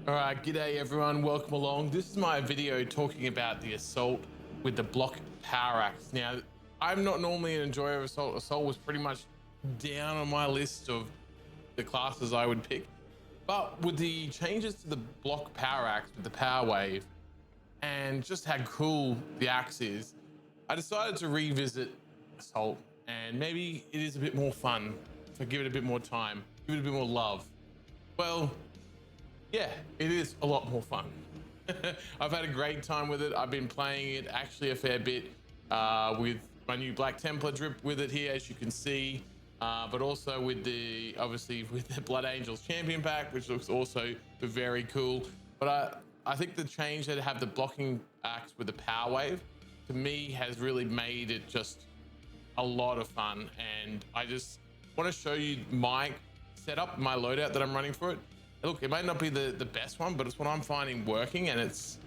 All right, g'day everyone, welcome along. This is my video talking about the assault with the block power axe. Now, I'm not normally an enjoyer of assault. Assault was pretty much down on my list of the classes I would pick. But with the changes to the block power axe with the power wave and just how cool the axe is, I decided to revisit assault, and maybe it is a bit more fun if I give it a bit more time, give it a bit more love. Well, yeah, it is a lot more fun. I've had a great time with it. I've been playing it actually a fair bit with my new Black Templar drip with it here, as you can see, but also with the, obviously with the Blood Angels champion pack, which looks also very cool. But I think the change to have the blocking axe with the power wave, to me, has really made it just a lot of fun. And I just want to show you my setup, my loadout that I'm running for it. Look, it might not be the best one, but it's what I'm finding working, and it's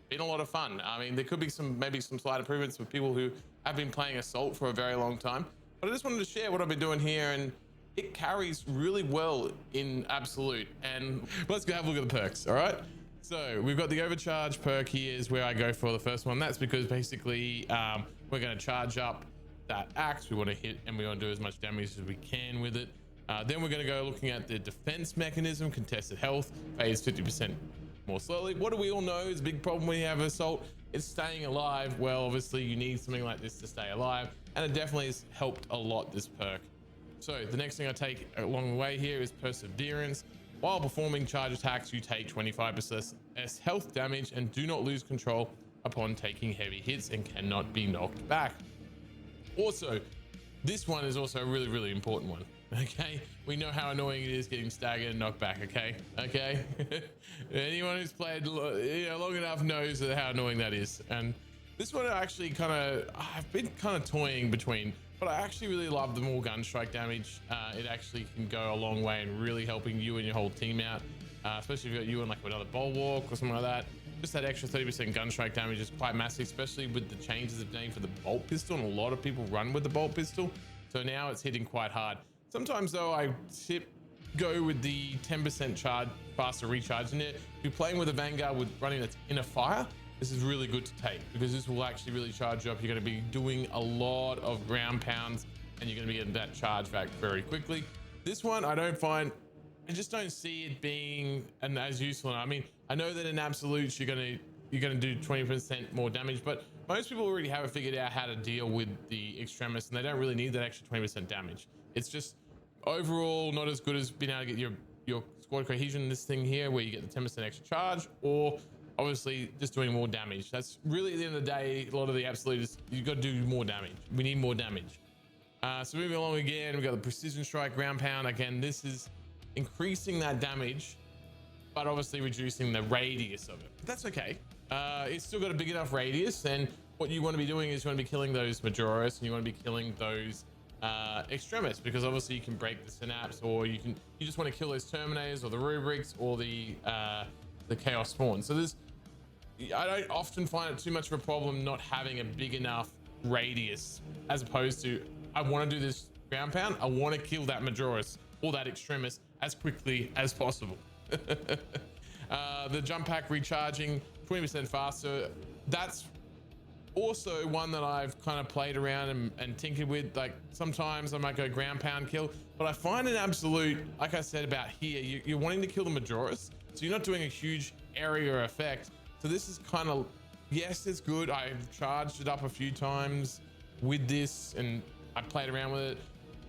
been a lot of fun. I mean, there could be maybe some slight improvements with people who have been playing Assault for a very long time, but I just wanted to share what I've been doing here, and it carries really well in Absolute. And let's go have a look at the perks, all right? So we've got the overcharge perk here is where I go for the first one. That's because basically we're going to charge up that axe. We want to hit and we want to do as much damage as we can with it. Then we're going to go looking at the defense mechanism. Contested health fades 50% more slowly. What do we all know is a big problem when you have assault? It's staying alive. Well, obviously you need something like this to stay alive, and it definitely has helped a lot, this perk. So the next thing I take along the way here is perseverance. While performing charge attacks, you take 25% less health damage and do not lose control upon taking heavy hits and cannot be knocked back. Also, this one is also a really important one. Okay, we know how annoying it is getting staggered and knocked back. Okay. Anyone who's played long enough knows how annoying that is. And this one actually I've been kind of toying between, but I actually really love the more gun strike damage. It actually can go a long way in really helping you and your whole team out, especially if you've got you in like another bulwark or something like that. Just that extra 30% gun strike damage is quite massive, especially with the changes of name for the bolt pistol, and a lot of people run with the bolt pistol, so now it's hitting quite hard. Sometimes though, I go with the 10% charge, faster recharge in it. If you're playing with a Vanguard with running its inner fire, this is really good to take, because this will actually really charge you up. You're going to be doing a lot of ground pounds, and you're going to be getting that charge back very quickly. This one, I just don't see it being as useful. I mean, I know that in absolutes you're going to do 20% more damage, but most people already have it figured out how to deal with the extremis, and they don't really need that extra 20% damage. It's just overall not as good as being able to get your squad cohesion in this thing here, where you get the 10% extra charge, or obviously just doing more damage. That's really, at the end of the day, a lot of the absolutes, you've got to do more damage. We need more damage. So moving along again, we've got the precision strike, ground pound. Again, this is increasing that damage, but obviously reducing the radius of it. But that's okay. It's still got a big enough radius, and what you want to be doing is you want to be killing those Majoris, and you want to be killing those extremists, because obviously you can break the synapse, or you just want to kill those terminators or the rubrics or the chaos spawn. So I don't often find it too much of a problem not having a big enough radius, as opposed to, I want to do this ground pound, I want to kill that Majoris or that extremist as quickly as possible. The jump pack recharging 20% faster, that's also one that I've kind of played around and tinkered with. Like, sometimes I might go ground pound kill, but I find an absolute, like I said about here, you're wanting to kill the Majoris, so you're not doing a huge area effect. So this is kind of, yes, it's good. I've charged it up a few times with this, and I played around with it.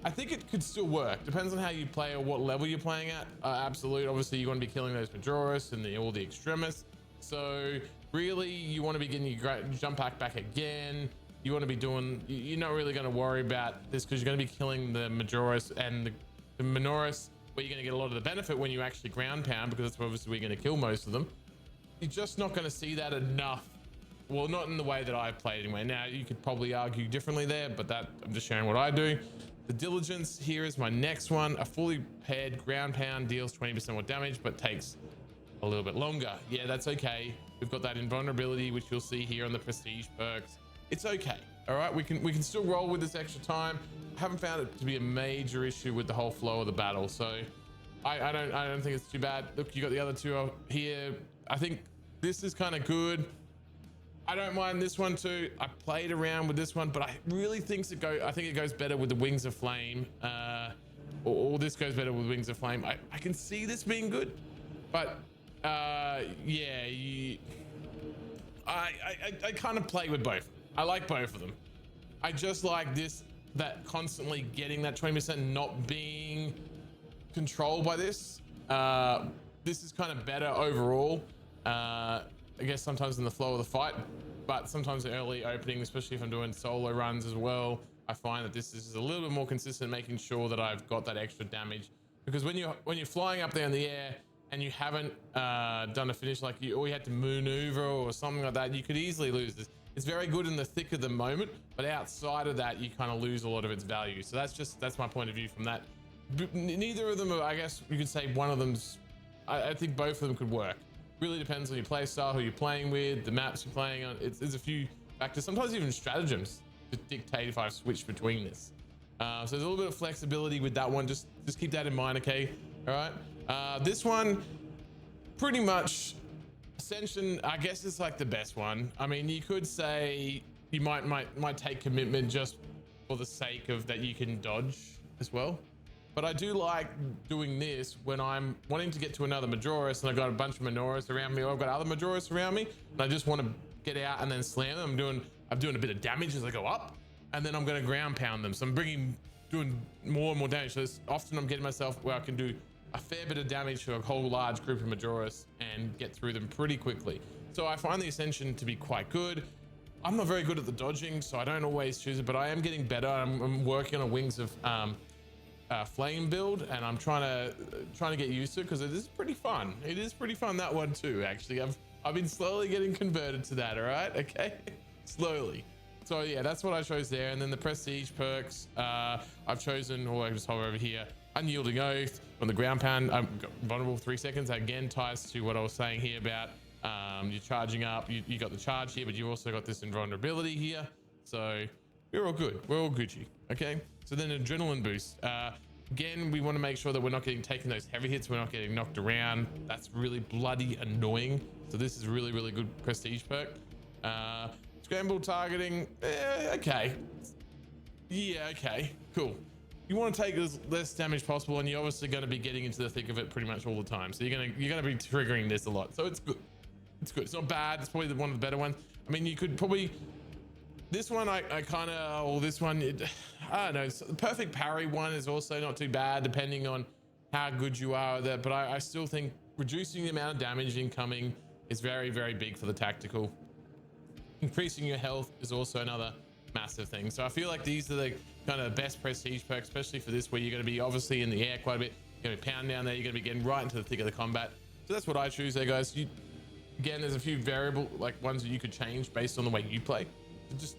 I think it could still work. Depends on how you play or what level you're playing at. Absolute, obviously you want to be killing those Majoris and all the extremists. So really, you want to be getting your jump back again. You want to be doing, you're not really going to worry about this, because you're going to be killing the Majoris and the Minoris, where you're going to get a lot of the benefit when you actually ground pound, because that's obviously where you're going to kill most of them. You're just not going to see that enough. Well, not in the way that I've played anyway. Now, you could probably argue differently there, but I'm just sharing what I do. The diligence here is my next one. A fully paired ground pound deals 20% more damage, but takes a little bit longer. Yeah, that's okay. We've got that invulnerability, which you'll see here on the prestige perks. It's okay. All right, we can still roll with this extra time. I haven't found it to be a major issue with the whole flow of the battle, so I don't think it's too bad. Look, you got the other two here. I think this is kind of good. I don't mind this one too. I played around with this one, but I really think I think it goes better with the Wings of Flame. Or this goes better with Wings of Flame. I can see this being good, but yeah, I kind of play with both. I like both of them. I just like this, that constantly getting that 20%, not being controlled by this. This is kind of better overall. I guess sometimes in the flow of the fight, but sometimes the early opening, especially if I'm doing solo runs as well, I find that this is a little bit more consistent, making sure that I've got that extra damage. Because when you're flying up there in the air and you haven't done a finish, like or you had to maneuver or something like that, you could easily lose this. It's very good in the thick of the moment, but outside of that, you kind of lose a lot of its value. So that's my point of view from that. Neither of them are, I guess you could say one of them's, I think both of them could work. Really depends on your play style, who you're playing with, the maps you're playing on. There's a few factors, sometimes even stratagems to dictate if I switch between this. So there's a little bit of flexibility with that one. Just keep that in mind, okay? All right. This one, pretty much, Ascension, I guess it's like the best one. I mean, you could say you might take commitment just for the sake of that you can dodge as well. But I do like doing this when I'm wanting to get to another Majoris and I've got a bunch of Majoris around me, or I've got other Majoris around me, and I just want to get out and then slam them. I'm doing a bit of damage as I go up, and then I'm going to ground pound them. So I'm doing more and more damage. So often I'm getting myself where I can do a fair bit of damage to a whole large group of Majoris and get through them pretty quickly. So I find the Ascension to be quite good. I'm not very good at the dodging, so I don't always choose it, but I am getting better. I'm working on Wings of Flame build, and I'm trying to get used to it, because it is pretty fun. It is pretty fun, that one too, actually. I've been slowly getting converted to that. All right, okay. Slowly. So yeah, that's what I chose there. And then the prestige perks, I've chosen, or I just hover over here, Unyielding Oath on the ground pound. I'm vulnerable 3 seconds. That again ties to what I was saying here about you're charging up. You got the charge here, but you also got this invulnerability here. So we're all good. We're all Gucci. Okay. So then adrenaline boost. Again, we want to make sure that we're not taking those heavy hits. We're not getting knocked around. That's really bloody annoying. So this is really, really good prestige perk. Scramble targeting. Okay. Yeah. Okay. Cool. You want to take as less damage possible, and you're obviously going to be getting into the thick of it pretty much all the time. So you're gonna be triggering this a lot. So it's good. It's good. It's not bad. It's probably one of the better ones. I mean, you could probably. This one, I kind of, this one, I don't know. The perfect parry one is also not too bad, depending on how good you are at that. But I still think reducing the amount of damage incoming is very, very big for the tactical. Increasing your health is also another massive thing. So I feel like these are the kind of best prestige perks, especially for this, where you're going to be obviously in the air quite a bit. You're going to be pounding down there. You're going to be getting right into the thick of the combat. So that's what I choose there, guys. Again, there's a few variable ones that you could change based on the way you play. Just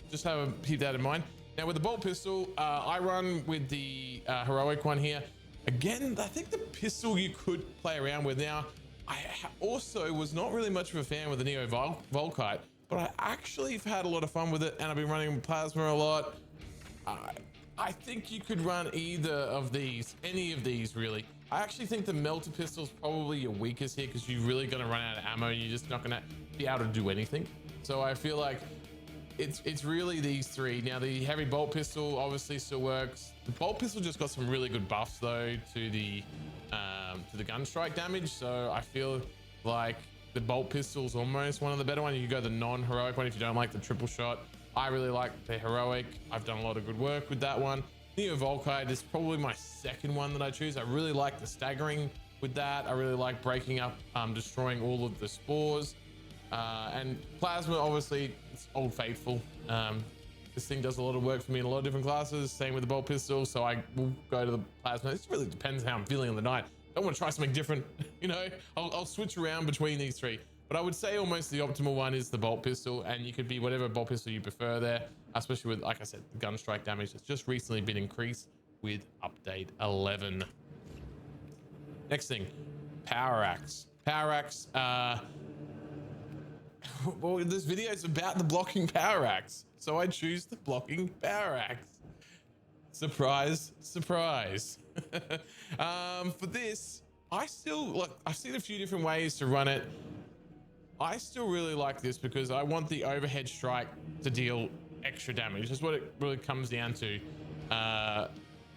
keep that in mind. Now with the bolt pistol, I run with the heroic one here. Again, I think the pistol you could play around with. Now, I also was not really much of a fan with the Neo Volkite, but I actually have had a lot of fun with it, and I've been running plasma a lot. I think you could run either of these, any of these really. I actually think the melter pistol is probably your weakest here, because you're really going to run out of ammo and you're just not going to be able to do anything. So I feel like it's really these three. Now the heavy bolt pistol obviously still works. The bolt pistol just got some really good buffs though to the gun strike damage. So I feel like the bolt pistol is almost one of the better ones. You can go the non-heroic one if you don't like the triple shot. I really like the heroic. I've done a lot of good work with that one. Neo Volkite is probably my second one that I choose. I really like the staggering with that. I really like breaking up, destroying all of the spores. And plasma, obviously, it's old faithful. This thing does a lot of work for me in a lot of different classes. Same with the bolt pistol, so I will go to the plasma. It really depends how I'm feeling on the night. I want to try something different, you know. I'll switch around between these three, but I would say almost the optimal one is the bolt pistol, and you could be whatever bolt pistol you prefer there, especially with, like I said, the gun strike damage that's just recently been increased with update 11. Next thing, power axe. Power axe. Well, this video is about the blocking power axe, so I choose the blocking power axe. Surprise, surprise. For this, I still like, I've seen a few different ways to run it. I still really like this because I want the overhead strike to deal extra damage. That's what it really comes down to.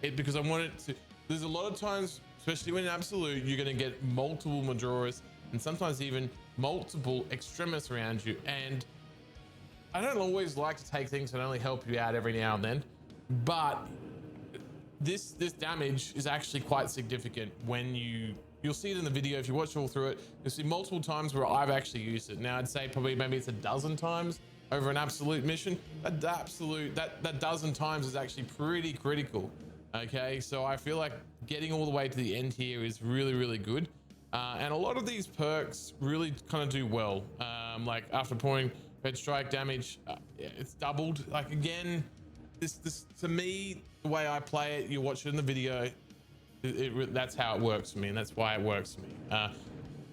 Because I want it to, there's a lot of times, especially when in absolute, you're going to get multiple Majoris and sometimes even multiple extremis around you. And I don't always like to take things that only help you out every now and then, but this damage is actually quite significant when you'll see it in the video. If you watch all through it, you'll see multiple times where I've actually used it. Now I'd say probably maybe it's a dozen times over an absolute mission. That dozen times is actually pretty critical. Okay, so I feel like getting all the way to the end here is really, really good. And a lot of these perks really kind of do well. Like after pouring head strike damage, it's doubled. Like again, this to me, the way I play it, you watch it in the video, that's how it works for me, and that's why it works for me.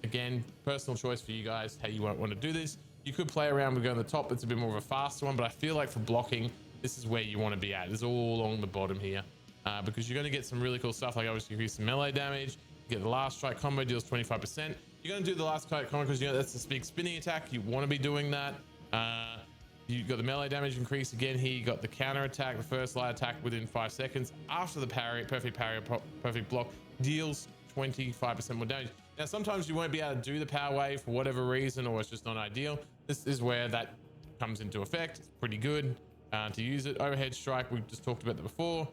Again, personal choice for you guys how you want to do this. You could play around with going to the top. It's a bit more of a faster one, but I feel like for blocking, this is where you want to be at. It's all along the bottom here, because you're going to get some really cool stuff. Like obviously increase some melee damage. You get the last strike combo, deals 25%. You're going to do the last strike combo because you know that's this big spinning attack. You want to be doing that. You got the melee damage increase again here. You got the counter attack, the first light attack within 5 seconds after the parry, perfect block, deals 25% more damage. Now sometimes you won't be able to do the power wave for whatever reason, or it's just not ideal. This is where that comes into effect. It's pretty good to use it. Overhead strike, we just talked about that before.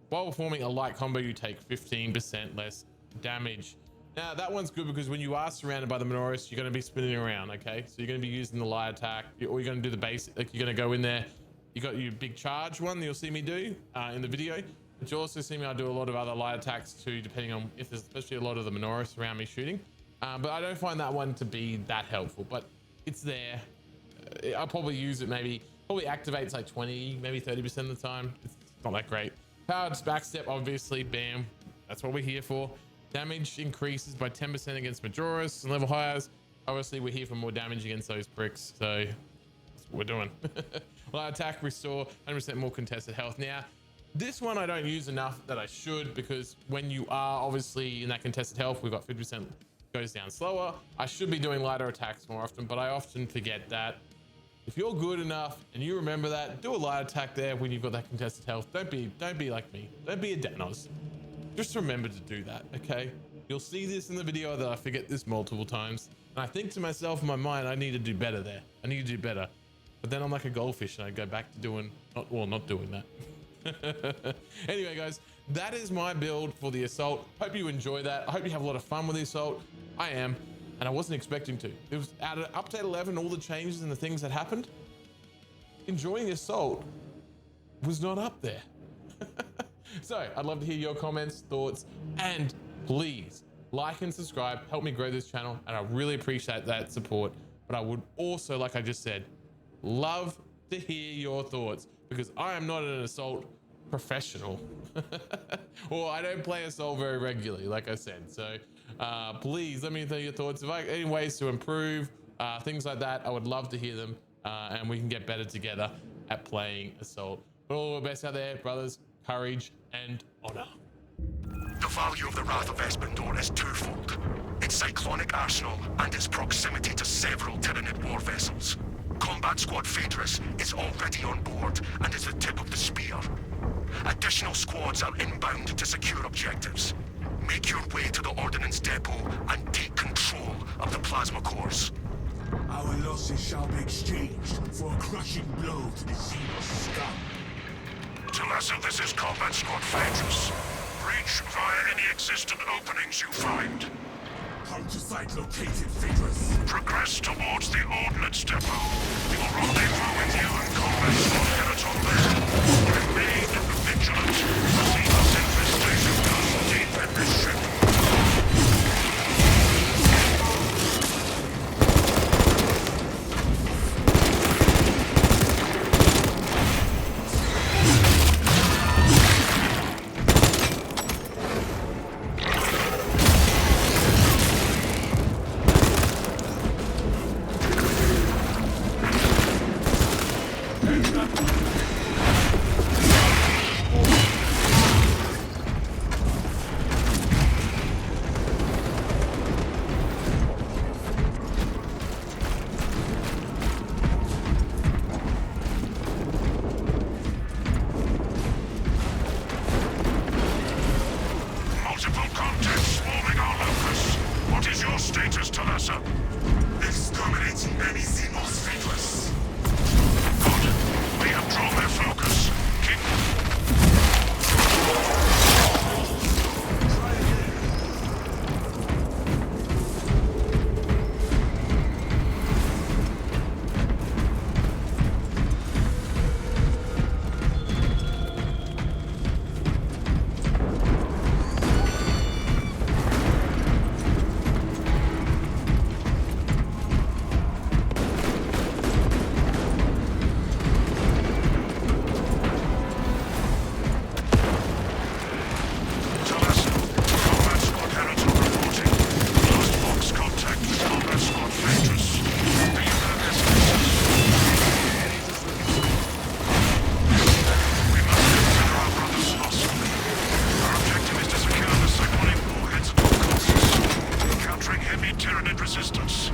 While performing a light combo, you take 15% less damage. Now that one's good because when you are surrounded by the Majoris, you're going to be spinning around. Okay, so you're going to be using the light attack, or you're going to do the basic, like you're going to go in there. You got your big charge one that you'll see me do in the video, but you also see me, I do a lot of other light attacks too, depending on if there's especially a lot of the Majoris around me shooting. But I don't find that one to be that helpful, but it's there. I'll probably use it, probably activates like 20, maybe 30% of the time. It's not that great. Powered backstep, obviously, bam. That's what we're here for. Damage increases by 10% against Majoris and level highs. Obviously, we're here for more damage against those bricks, so that's what we're doing. Light attack, restore 100% more contested health. Now, this one I don't use enough that I should, because when you are obviously in that contested health, we've got 50% goes down slower. I should be doing lighter attacks more often, but I often forget that. If you're good enough and you remember that, do a light attack there when you've got that contested health. Don't be like me. Don't be a Danos. Just remember to do that, okay? You'll see this in the video that I forget this multiple times. And I think to myself in my mind, I need to do better there. I need to do better. But then I'm like a goldfish and I go back to doing, not doing that. Anyway, guys, that is my build for the Assault. Hope you enjoy that. I hope you have a lot of fun with the Assault. I am, and I wasn't expecting to. It was out of update 11, all the changes and the things that happened. Enjoying the Assault was not up there. So I'd love to hear your comments, thoughts, and please like and subscribe. Help me grow this channel, and I really appreciate that support. But I would also, like I just said, love to hear your thoughts, because I am not an Assault professional or I don't play Assault very regularly, like I said. So please let me know your thoughts. If I any ways to improve, things like that, I would love to hear them, and we can get better together at playing Assault. But all the best out there, brothers. Courage and honor. The value of the Wrath of Espandor is twofold: its cyclonic arsenal and its proximity to several Tyranid war vessels. Combat Squad Phaedrus is already on board and is the tip of the spear. Additional squads are inbound to secure objectives. Make your way to the Ordnance Depot and take control of the plasma cores. Our losses shall be exchanged for a crushing blow to the Xenos scum. Talassa, this is Combat Squad Phaedrus. Breach via any existent openings you find. Come to site located, Phaedrus. Progress towards the Ordnance Depot. We'll rendezvous with you and Combat Squad Peloton there. Remain vigilant. The Xenos infestation goes deep in this ship. creatures, Talassa. Exterminating many Xenos faithless. Good. We have drawn their focus. Keep... Resistance.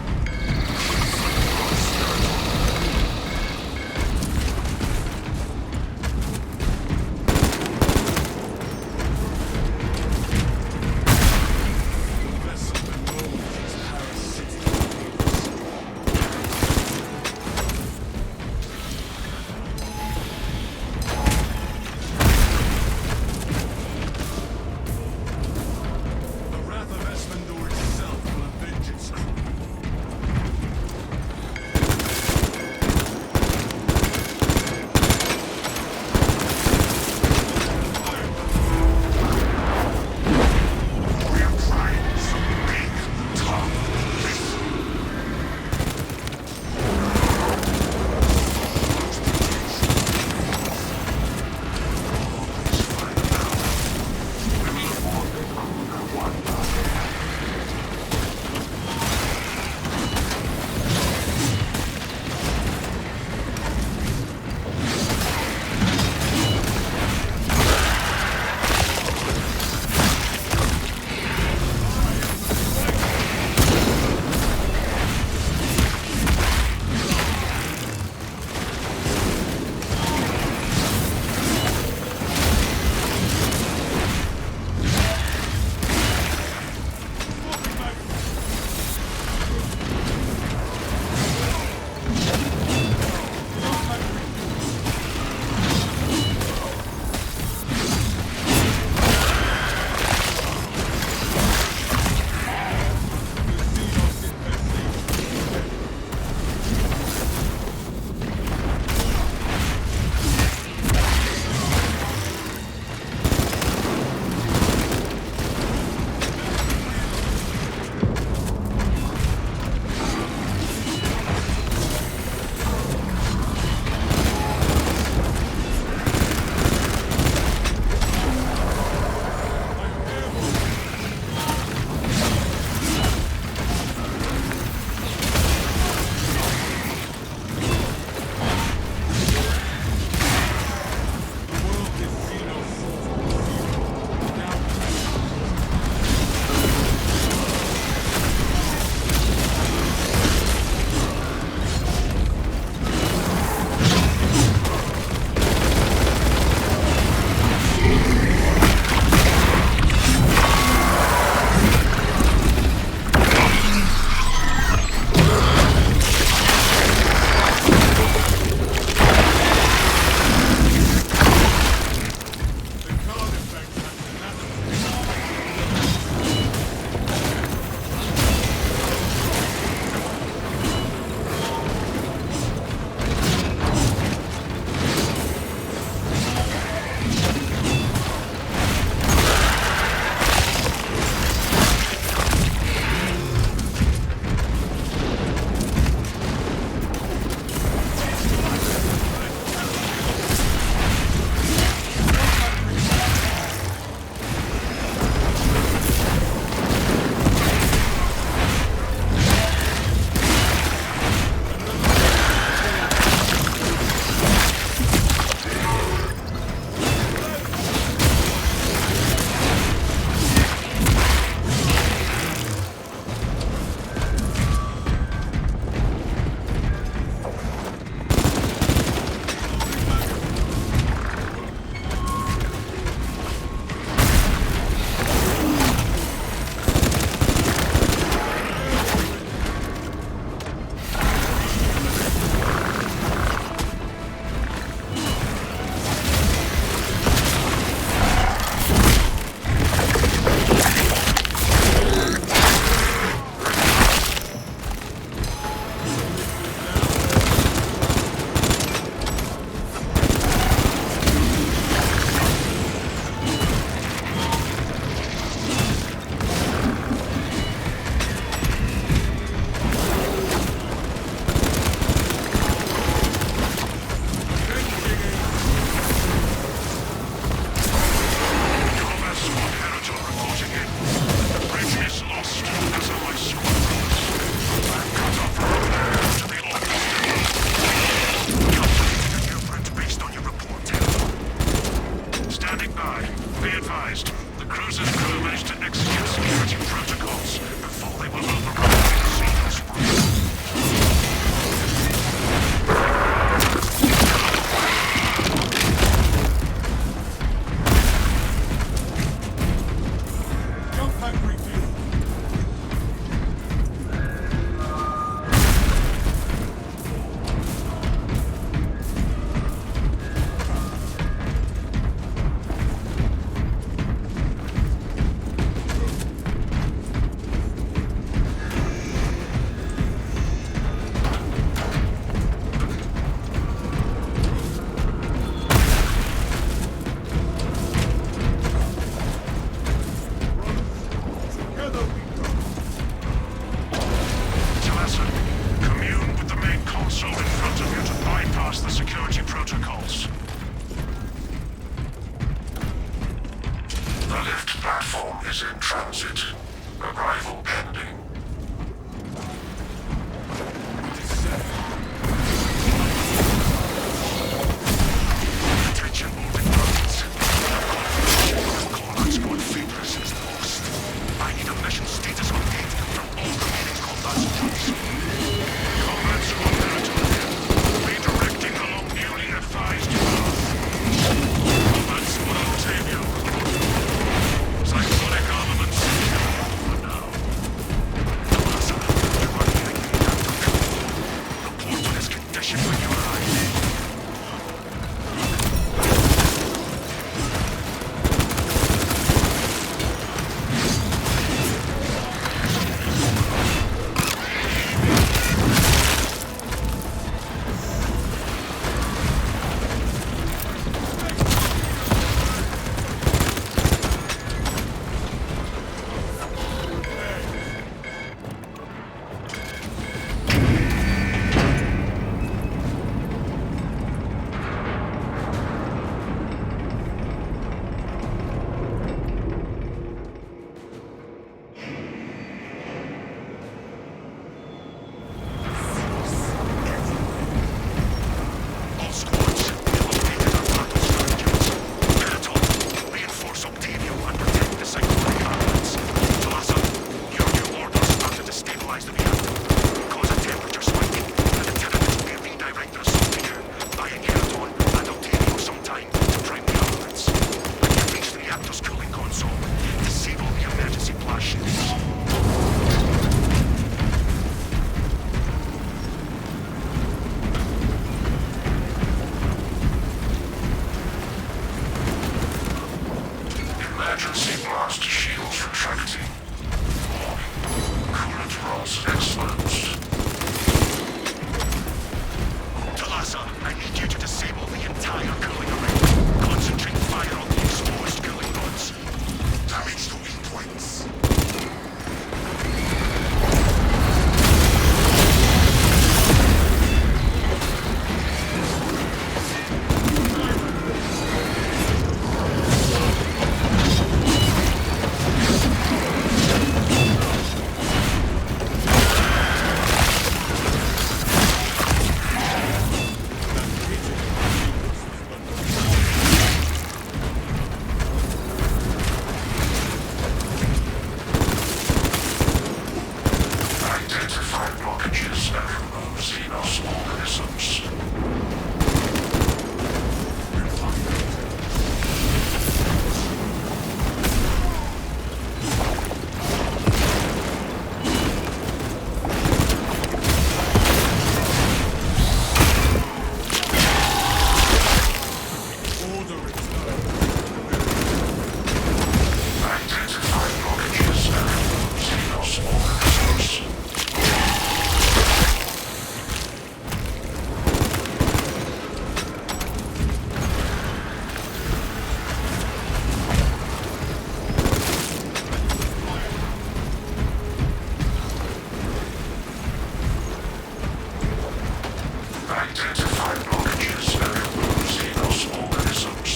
Identify blockages and remove Xenos organisms.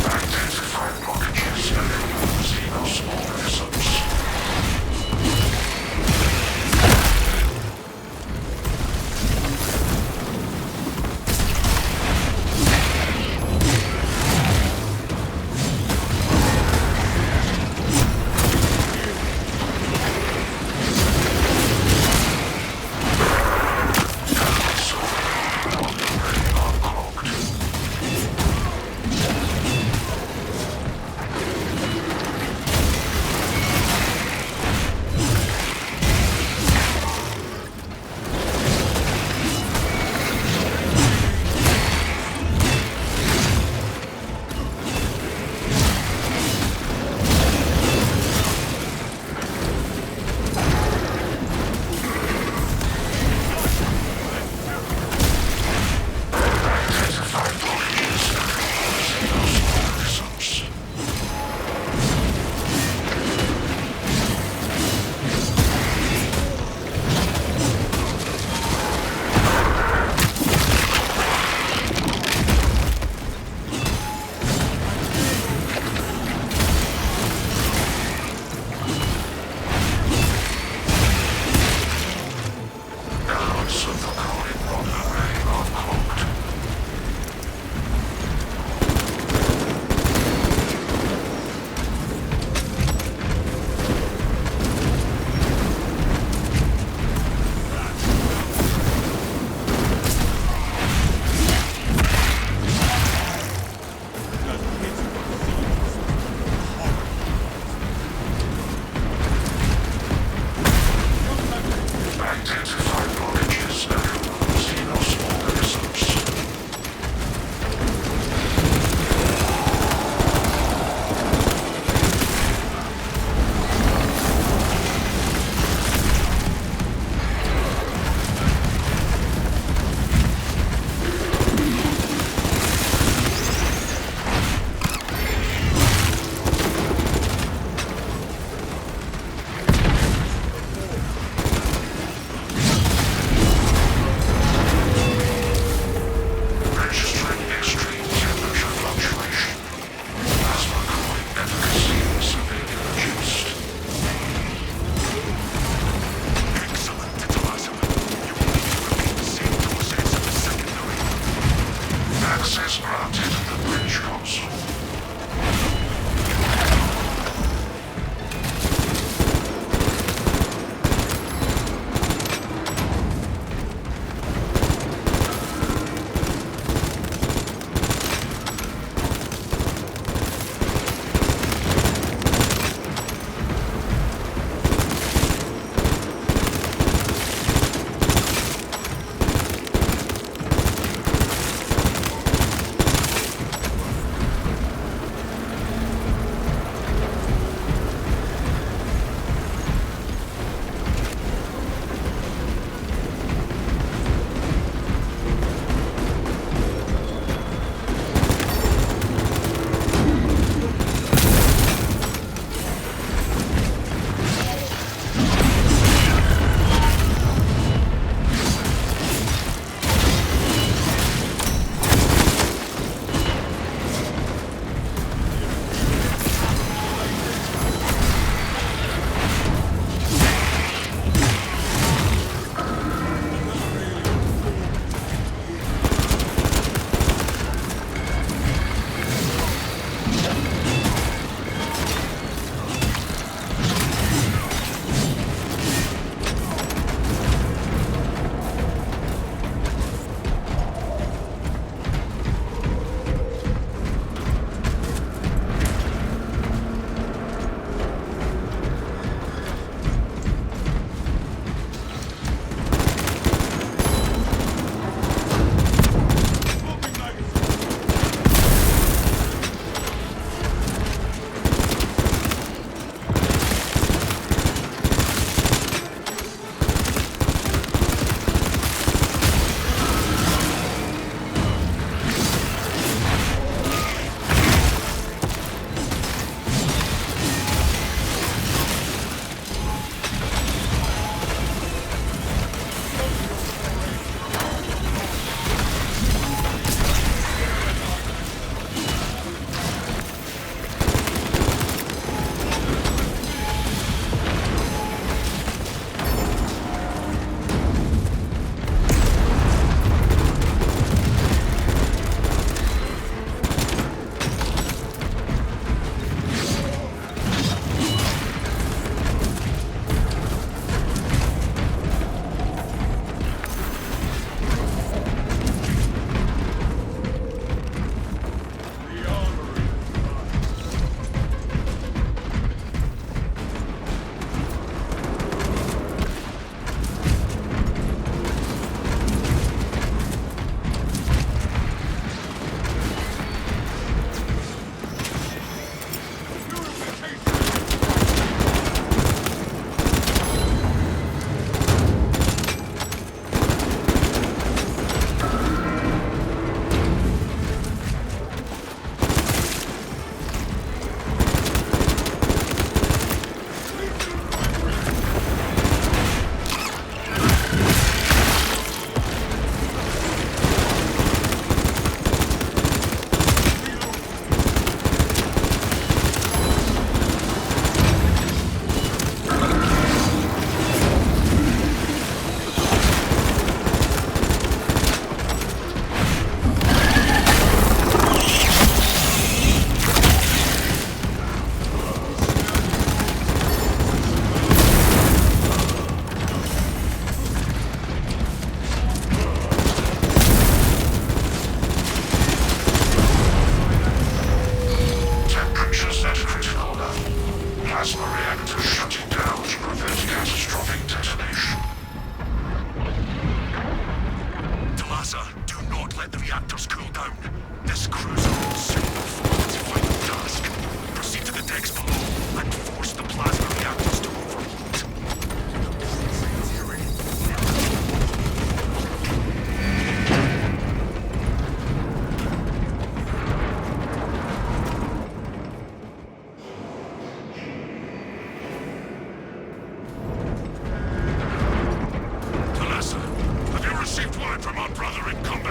Identify blockages and remove Xenos organisms.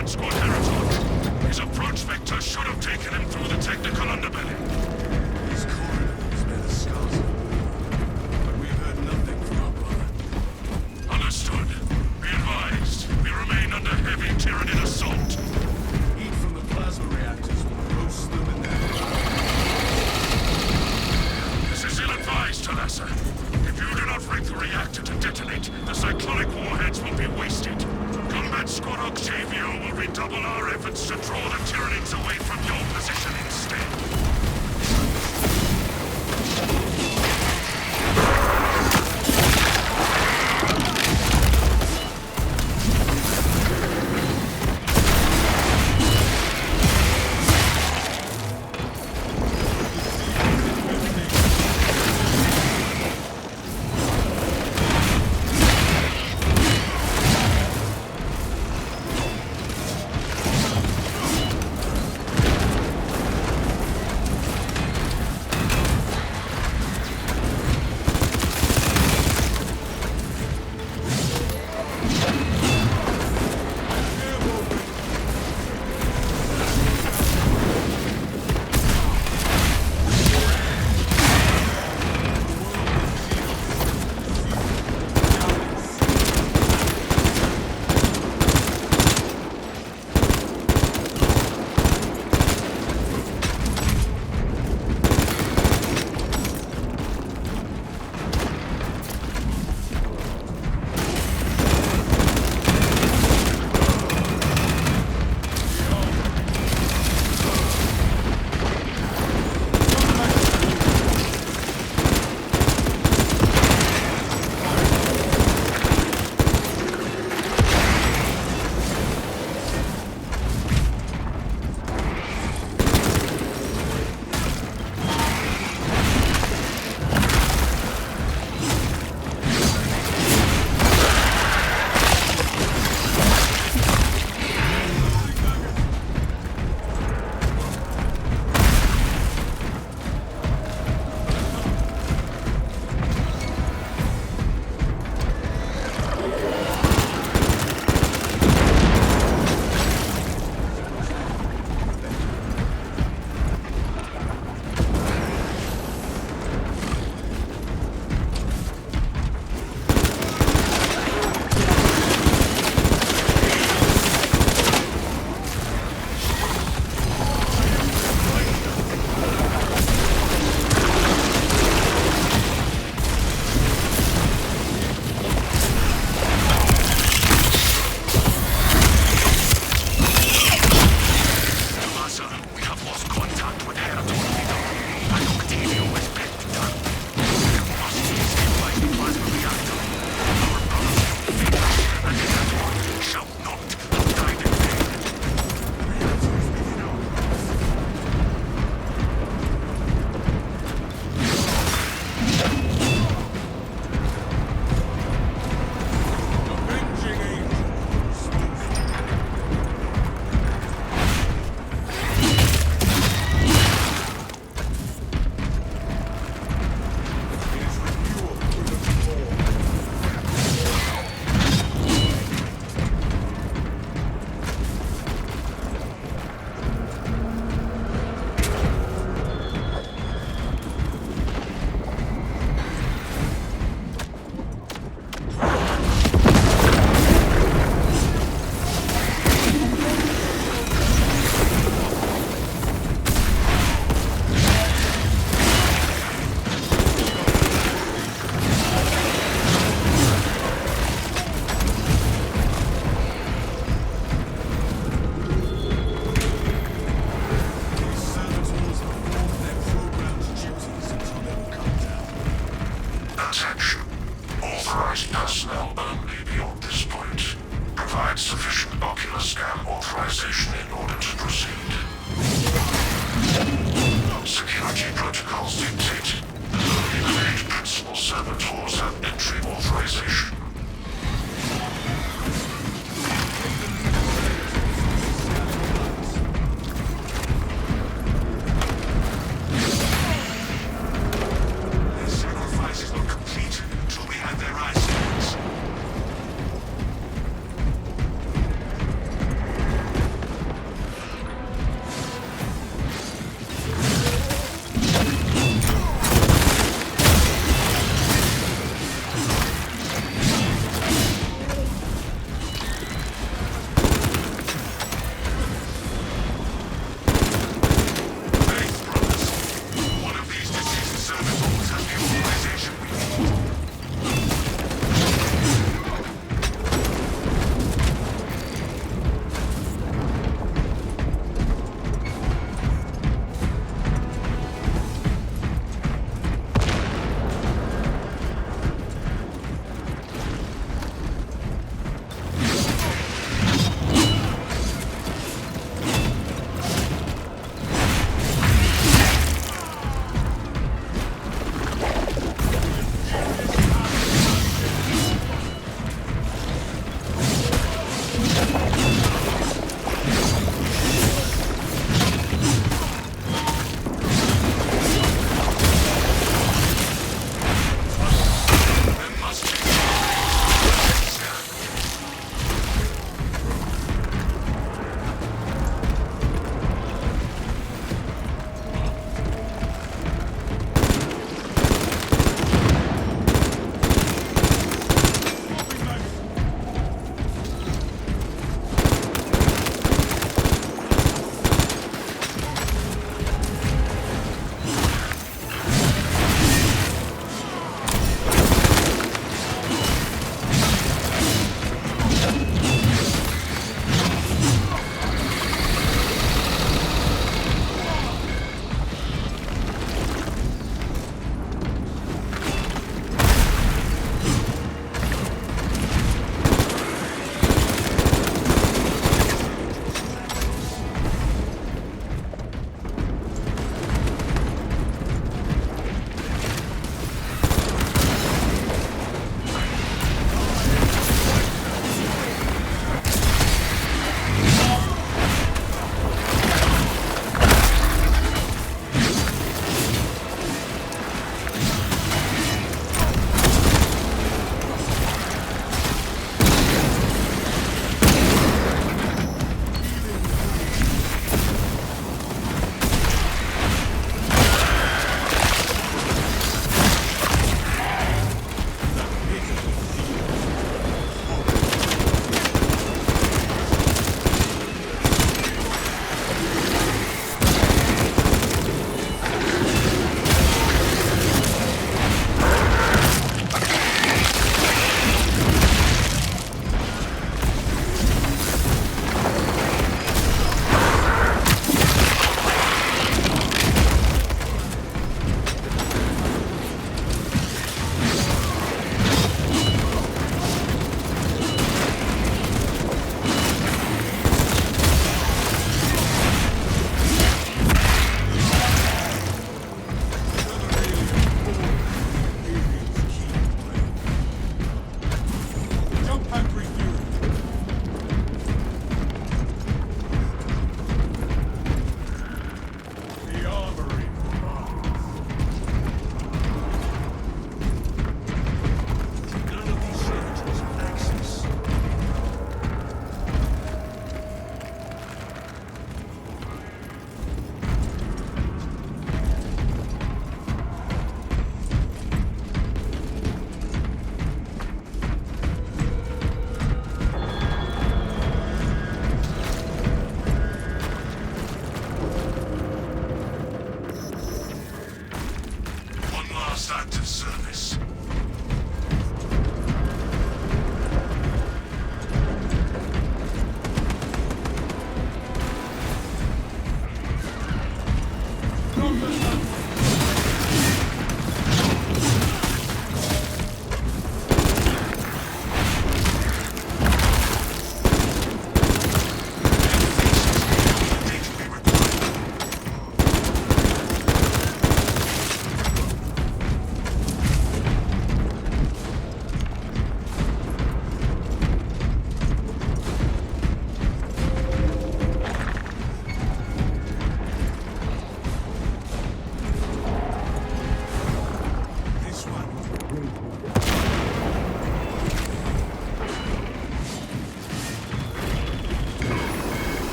Combat Squad Heretic. His approach vector should have taken him through the technical underbelly. These corridors bear the scars of war, but we've heard nothing from our brother. Understood. Be advised, we remain under heavy Tyranid assault. Heat from the plasma reactors will roast them in their... This is ill-advised, Talassa. If you do not rig the reactor to detonate, the cyclonic warheads will be wasted. Combat Squad Octavio will redouble our efforts to draw the Tyranids away from your position instead.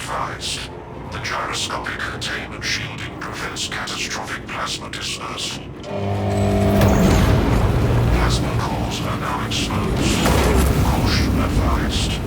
advised. The gyroscopic containment shielding prevents catastrophic plasma dispersal. Plasma cores are now exposed. Caution advised.